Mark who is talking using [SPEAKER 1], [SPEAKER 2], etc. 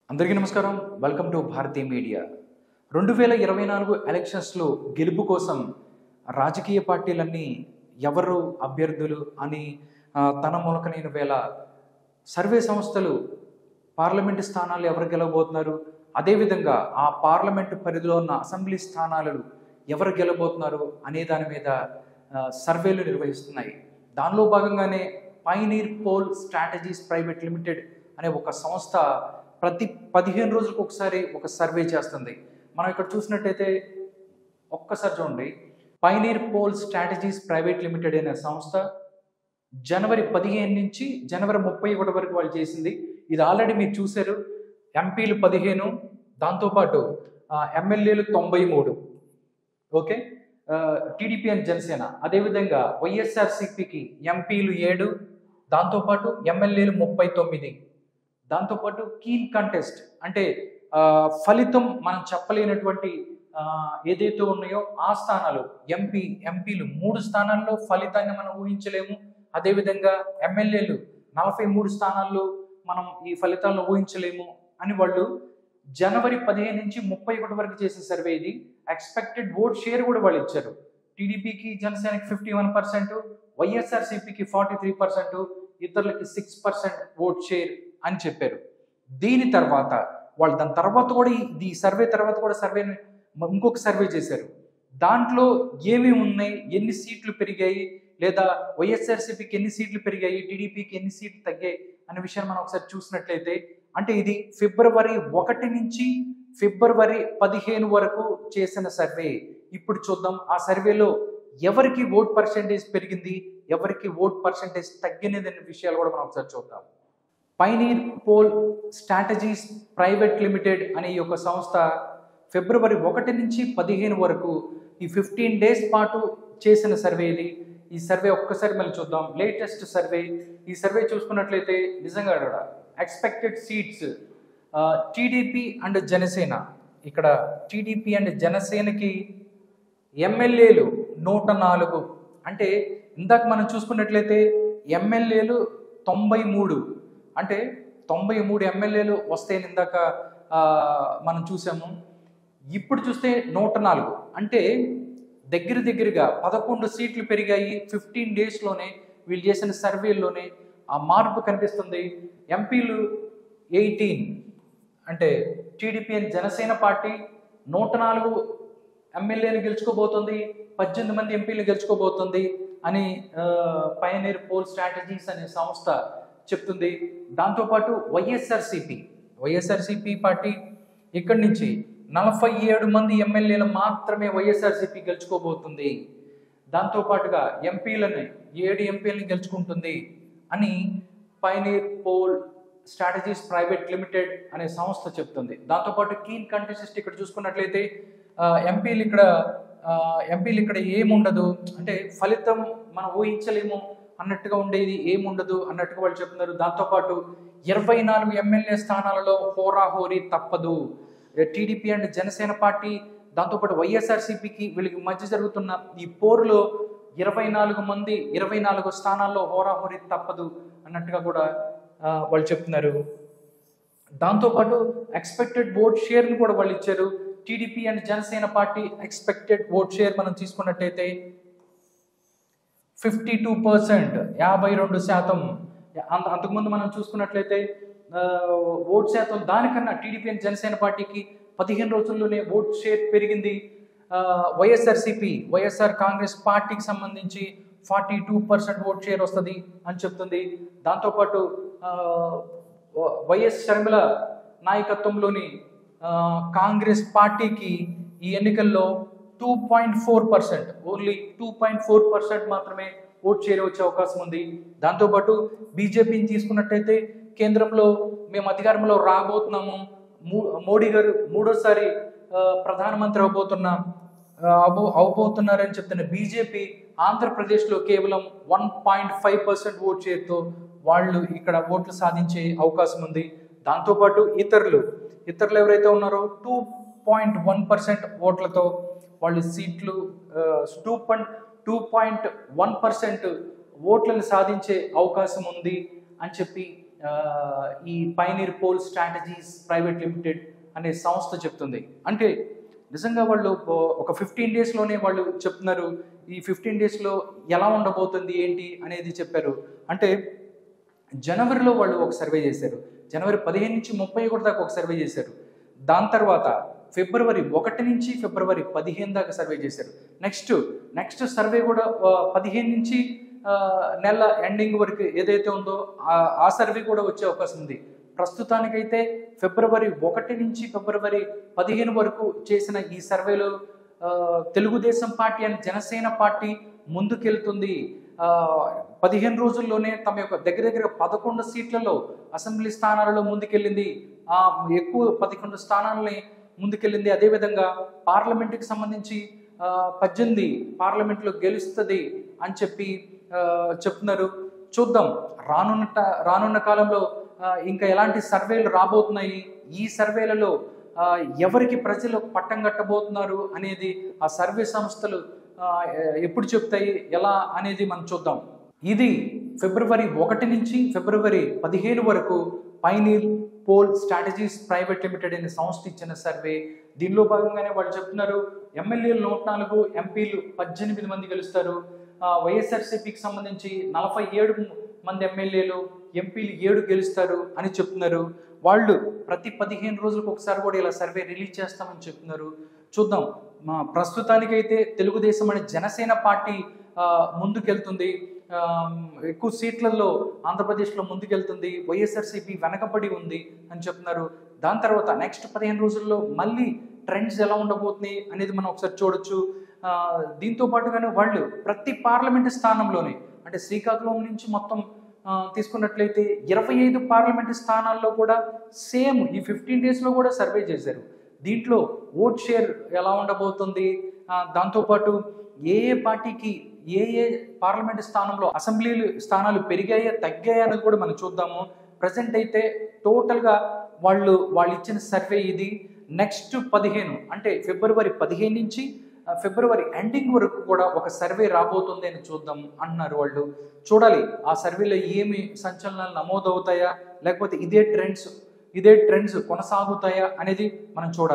[SPEAKER 1] అందరికీ నమస్కారం. Welcome to Bharati media. 2024 ఎలక్షన్స్లో గెలుపు కోసం రాజకీయ పార్టీలన్నీ ఎవరు అభ్యర్థులు అని తన మొలకనైన వేళ సర్వే సంస్థలు పార్లమెంటు స్థానాలు ఎవరు గెలవబోతున్నారు, అదేవిధంగా ఆ పార్లమెంటు పరిధిలో ఉన్న అసెంబ్లీ స్థానాలు ఎవరు గెలవబోతున్నారు అనే దాని మీద సర్వేలు నిర్వహిస్తున్నాయి. దానిలో భాగంగానే Pioneer Poll Strategies Private Limited అనే ఒక సంస్థ ప్రతి 15 రోజులకు ఒకసారి ఒక సర్వే చేస్తుంది. మనం ఇక్కడ చూసినట్టయితే ఒక్కసారి చూడండి. Pioneer Poll Strategies Private Limited అనే సంస్థ జనవరి 15 నుంచి జనవరి 31 వరకు వాళ్ళు చేసింది. ఇది ఆల్రెడీ మీరు చూశారు. ఎంపీలు 15, దాంతోపాటు ఎమ్మెల్యేలు 93, ఓకే, టీడీపీ అండ్ జనసేన. అదేవిధంగా వైఎస్ఆర్సీపీకి ఎంపీలు 7, దాంతోపాటు ఎమ్మెల్యేలు 39, దాంతోపాటు కీన్ కంటెస్ట్ అంటే ఫలితం మనం చెప్పలేనటువంటి ఏదైతే ఉన్నాయో ఆ స్థానాలు ఎంపీలు 3 స్థానాల్లో ఫలితాన్ని మనం ఊహించలేము. అదేవిధంగా ఎమ్మెల్యేలు 43 స్థానాల్లో మనం ఈ ఫలితాలను ఊహించలేము అని వాళ్ళు జనవరి 15 నుంచి 31 వరకు చేసిన సర్వే ఇది. ఎక్స్పెక్టెడ్ ఓట్ షేర్ కూడా వాళ్ళు ఇచ్చారు. టీడీపీకి జనసేనకి 51%, వైఎస్ఆర్సీపీకి 43%, ఇతరులకి 6% ఓట్ షేర్ అని చెప్పారు. దీని తర్వాత వాళ్ళు దాని తర్వాత కూడా ఈ సర్వే తర్వాత కూడా ఇంకొక సర్వే చేశారు. దాంట్లో ఏమేమి ఉన్నాయి, ఎన్ని సీట్లు పెరిగాయి, లేదా వైఎస్ఆర్సీపీకి ఎన్ని సీట్లు పెరిగాయి, టీడీపీకి ఎన్ని సీట్లు తగ్గాయి అనే విషయాన్ని మనం ఒకసారి చూసినట్లయితే, అంటే ఇది ఫిబ్రవరి 1 నుంచి ఫిబ్రవరి 15 వరకు చేసిన సర్వే. ఇప్పుడు చూద్దాం ఆ సర్వేలో ఎవరికి ఓట్ పర్సెంటేజ్ పెరిగింది, ఎవరికి ఓట్ పర్సెంటేజ్ తగ్గినది అనే విషయాలు కూడా మనం ఒకసారి చూద్దాం. Pioneer Poll Strategies Private Limited అనే ఒక సంస్థ ఫిబ్రవరి 1 నుంచి 15 వరకు ఈ 15 డేస్ పాటు చేసిన సర్వే ఇది. ఈ సర్వే ఒక్కసారి మళ్ళీ చూద్దాం. Latest survey. ఈ సర్వే చూసుకున్నట్లయితే నిజంగా కూడా expected seats TDP and Janasena, ఇక్కడ టీడీపీ అండ్ జనసేనకి ఎమ్మెల్యేలు 104, అంటే ఇందాక మనం చూసుకున్నట్లయితే ఎమ్మెల్యేలు 93, అంటే 93 ఎమ్మెల్యేలు వస్తాయని ఇందాక మనం చూసాము. ఇప్పుడు చూస్తే 104, అంటే దగ్గరగా 11 సీట్లు పెరిగాయి 15 డేస్లోనే. వీళ్ళు చేసిన సర్వేల్లోనే ఆ మార్పు కనిపిస్తుంది. ఎంపీలు 18, అంటే టీడీపీ అండ్ జనసేన పార్టీ 104 ఎమ్మెల్యేలు గెలుచుకోబోతుంది, 18 మంది ఎంపీలు గెలుచుకోబోతుంది అని పైనీర్ పోల్ స్ట్రాటజీస్ అనే సంస్థ చెప్తుంది. దాంతోపాటు వైఎస్ఆర్సీపీ పార్టీ ఇక్కడి నుంచి 47 మంది ఎమ్మెల్యేలు మాత్రమే వైఎస్ఆర్సీపీ గెలుచుకోబోతుంది. దాంతోపాటుగా 7 ఎంపీలని గెలుచుకుంటుంది అని Pioneer Poll Strategies Private Limited అనే సంస్థ చెప్తుంది. దాంతోపాటు కీన్ కంటెస్ట్ ఇక్కడ చూసుకున్నట్లయితే ఎంపీలు ఇక్కడ ఏముండదు, అంటే ఫలితం మనం ఊహించలేము అన్నట్టుగా ఉండేది ఏముండదు అన్నట్టుగా వాళ్ళు చెప్తున్నారు. దాంతోపాటు 24 ఎమ్మెల్యే స్థానాలలో హోరాహోరీ తప్పదు. టీడీపీ అండ్ జనసేన పార్టీ, దాంతోపాటు వైఎస్ఆర్సీపీకి వీళ్ళకి మధ్య జరుగుతున్న ఈ పోరులో 24 స్థానాల్లో హోరాహోరీ తప్పదు అన్నట్టుగా కూడా వాళ్ళు చెప్తున్నారు. దాంతోపాటు ఎక్స్పెక్టెడ్ ఓట్ షేర్ని కూడా వాళ్ళు ఇచ్చారు. TDP and Janasena party expected vote share మనం తీసుకున్నట్టయితే 52%, 52%. అంతకుముందు మనం చూసుకున్నట్లయితే ఓట్ శాతం దానికన్నా టీడీపీ అండ్ జనసేన పార్టీకి 15 రోజుల్లోనే ఓట్ షేర్ పెరిగింది. వైఎస్ఆర్ కాంగ్రెస్ పార్టీకి సంబంధించి 42% ఓట్ షేర్ వస్తుంది అని చెప్తుంది. దాంతోపాటు వైఎస్ షర్మిల నాయకత్వంలోని కాంగ్రెస్ పార్టీకి ఈ ఎన్నికల్లో 2.4%, ఓన్లీ 2.4% మాత్రమే ఓట్ షేర్ వచ్చే అవకాశం ఉంది. దాంతోపాటు బీజేపీని తీసుకున్నట్టయితే కేంద్రంలో మేము అధికారంలో రాబోతున్నాము, మోడీ గారు 3వ ప్రధానమంత్రి అవబోతున్నారని చెప్తున్న బీజేపీ ఆంధ్రప్రదేశ్లో కేవలం 1.5% ఓట్ షేర్తో వాళ్ళు ఇక్కడ ఓట్లు సాధించే అవకాశం ఉంది. దాంతోపాటు ఇతరులు ఎవరైతే ఉన్నారో 2.1% ఓట్లతో వాళ్ళు సీట్లు 2.1% ఓట్లను సాధించే అవకాశం ఉంది అని చెప్పి ఈ Pioneer Poll Strategies Private Limited అనే సంస్థ చెప్తుంది. అంటే నిజంగా వాళ్ళు ఒక 15 డేస్లోనే వాళ్ళు చెప్తున్నారు. ఈ 15 డేస్లో ఎలా ఉండబోతుంది ఏంటి అనేది చెప్పారు. అంటే జనవరిలో వాళ్ళు ఒక సర్వే చేశారు, జనవరి 15 నుంచి 31 దాకా ఒక సర్వే చేశారు. దాని తర్వాత ఫిబ్రవరి 1 నుంచి ఫిబ్రవరి 15 దాకా సర్వే చేశారు. నెక్స్ట్ సర్వే కూడా 15 నుంచి నెల ఎండింగ్ వరకు ఏదైతే ఉందో ఆ సర్వే కూడా వచ్చే అవకాశం ఉంది. ప్రస్తుతానికైతే ఫిబ్రవరి 1 నుంచి ఫిబ్రవరి 15 వరకు చేసిన ఈ సర్వేలో Telugu Desam party and Janasena party ముందుకెళ్తుంది. 15 రోజుల్లోనే తమ యొక్క దగ్గర 11 సీట్లలో అసెంబ్లీ స్థానాలలో ముందుకెళ్ళింది. ఎక్కువ 11 స్థానాలని ముందుకెళ్ళింది. అదేవిధంగా పార్లమెంటుకి సంబంధించి 18 పార్లమెంట్లో గెలుస్తుంది అని చెప్పి చెప్తున్నారు. చూద్దాం రానున్న కాలంలో ఇంకా ఎలాంటి సర్వేలు రాబోతున్నాయి, ఈ సర్వేలలో ఎవరికి ప్రజలు పట్టం కట్టబోతున్నారు అనేది ఆ సర్వే సంస్థలు ఎప్పుడు చెప్తాయి ఎలా అనేది మనం చూద్దాం. ఇది ఫిబ్రవరి 1 నుంచి ఫిబ్రవరి 15 వరకు Pioneer Poll Strategies Private Limited అనే సంస్థ ఇచ్చిన సర్వే. దీనిలో భాగంగానే వాళ్ళు చెప్తున్నారు ఎమ్మెల్యేలు 104, ఎంపీలు 18 మంది గెలుస్తారు. వైఎస్ఆర్సీపీకి సంబంధించి 47 మంది ఎమ్మెల్యేలు, ఎంపీలు 7 గెలుస్తారు అని చెప్తున్నారు. వాళ్ళు ప్రతి 15 రోజులకు ఒకసారి కూడా ఇలా సర్వే రిలీజ్ చేస్తామని చెప్తున్నారు. చూద్దాం. ప్రస్తుతానికైతే తెలుగుదేశం అనే జనసేన పార్టీ ముందుకెళ్తుంది. ఎక్కువ సీట్లలో ఆంధ్రప్రదేశ్లో ముందుకెళ్తుంది. వైఎస్ఆర్సీపీ వెనకబడి ఉంది అని చెప్తున్నారు. దాని తర్వాత నెక్స్ట్ 15 రోజుల్లో మళ్ళీ ట్రెండ్స్ ఎలా ఉండబోతున్నాయి అనేది మనం ఒకసారి చూడొచ్చు. దీంతో పాటుగానే వాళ్ళు ప్రతి పార్లమెంటు స్థానంలోనే, అంటే శ్రీకాకుళం నుంచి మొత్తం తీసుకున్నట్లయితే 25 పార్లమెంటు స్థానాల్లో కూడా సేమ్ ఈ 15 డేస్లో కూడా సర్వే చేశారు. దీంట్లో ఓట్ షేర్ ఎలా ఉండబోతుంది, దాంతోపాటు ఏ పార్టీకి ఏ పార్లమెంటు స్థానంలో అసెంబ్లీ స్థానాలు పెరిగాయా తగ్గాయా అనేది కూడా మనం చూద్దాము. ప్రజెంట్ అయితే టోటల్గా వాళ్ళు ఇచ్చిన సర్వే ఇది. నెక్స్ట్ 15 అంటే ఫిబ్రవరి 15 నుంచి ఫిబ్రవరి ఎండింగ్ వరకు కూడా ఒక సర్వే రాబోతుంది అని చూద్దాం అంటున్నారు వాళ్ళు. చూడాలి ఆ సర్వేలో ఏమి సంచలనాలు నమోదవుతాయా, లేకపోతే ఇదే ట్రెండ్స్ కొనసాగుతాయా అనేది మనం చూడాలి.